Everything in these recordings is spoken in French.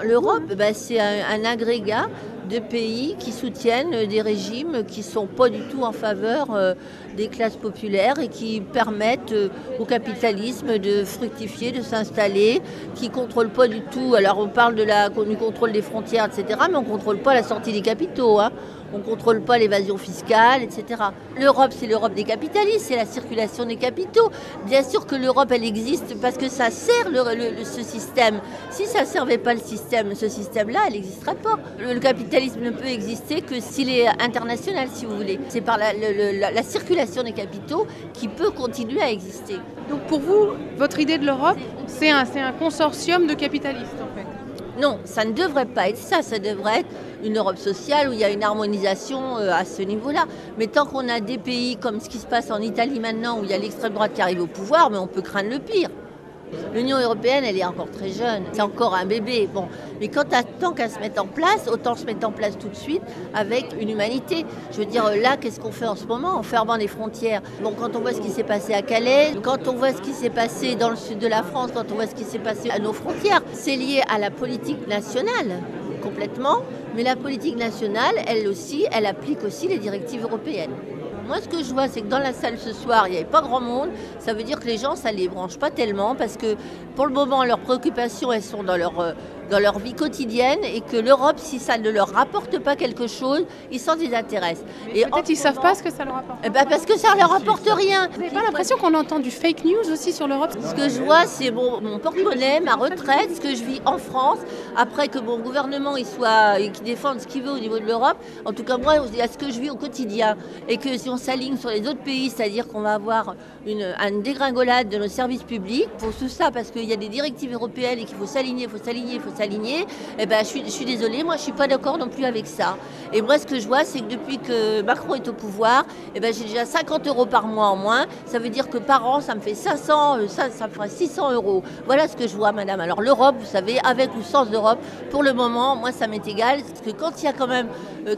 L'Europe, c'est un agrégat de pays qui soutiennent des régimes qui ne sont pas du tout en faveur des classes populaires et qui permettent au capitalisme de fructifier, de s'installer, qui ne contrôlent pas du tout. Alors on parle du contrôle des frontières, etc., mais on ne contrôle pas la sortie des capitaux, hein. On ne contrôle pas l'évasion fiscale, etc. L'Europe, c'est l'Europe des capitalistes, c'est la circulation des capitaux. Bien sûr que l'Europe, elle existe parce que ça sert ce système. Si ça ne servait pas ce système-là, elle n'existerait pas. Le capitalisme ne peut exister que s'il est international, si vous voulez. C'est par la circulation des capitaux qui peut continuer à exister. Donc pour vous, votre idée de l'Europe, c'est un consortium de capitalistes en fait? Non, ça ne devrait pas être ça. Ça devrait être une Europe sociale où il y a une harmonisation à ce niveau-là. Mais tant qu'on a des pays comme ce qui se passe en Italie maintenant, où il y a l'extrême droite qui arrive au pouvoir, mais on peut craindre le pire. L'Union européenne, elle est encore très jeune, c'est encore un bébé. Bon, mais tant qu'à se mettre en place, autant se mettre en place tout de suite avec une humanité. Je veux dire, là, qu'est-ce qu'on fait en ce moment en fermant les frontières? Bon, quand on voit ce qui s'est passé à Calais, quand on voit ce qui s'est passé dans le sud de la France, quand on voit ce qui s'est passé à nos frontières, c'est lié à la politique nationale, complètement. Mais la politique nationale, elle aussi, elle applique aussi les directives européennes. Moi, ce que je vois, c'est que dans la salle ce soir, il n'y avait pas grand monde. Ça veut dire que les gens, ça ne les branche pas tellement parce que pour le moment, leurs préoccupations, elles sont dans leur vie quotidienne et que l'Europe, si ça ne leur rapporte pas quelque chose, ils s'en désintéressent. Et peut-être ils ne savent pas ce que ça leur apporte. Parce que ça ne leur apporte rien. Vous n'avez pas l'impression qu'on entend du fake news aussi sur l'Europe? Ce que je vois, c'est mon porte-monnaie, ma retraite, ce que je vis en France. Après que mon gouvernement qui défende ce qu'il veut au niveau de l'Europe, en tout cas moi, il y a ce que je vis au quotidien. Et que si on s'aligne sur les autres pays, c'est-à-dire qu'on va avoir une dégringolade de nos services publics, pour tout ça, parce qu'il y a des directives européennes et qu'il faut s'aligner, je suis désolée, moi je ne suis pas d'accord non plus avec ça. Et moi ce que je vois, c'est que depuis que Macron est au pouvoir, j'ai déjà 50 € par mois en moins. Ça veut dire que par an, ça me fait 500, ça me fera 600 €. Voilà ce que je vois, madame. Alors l'Europe, vous savez, avec ou sans Europe, pour le moment, moi ça m'est égal, parce que quand il y a quand même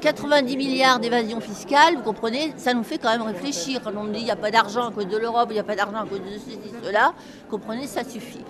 90 milliards d'évasion fiscale, vous comprenez, ça nous fait quand même réfléchir. Quand on me dit il n'y a pas d'argent à cause de l'Europe, il n'y a pas d'argent à cause de ceci, cela, comprenez, ça suffit.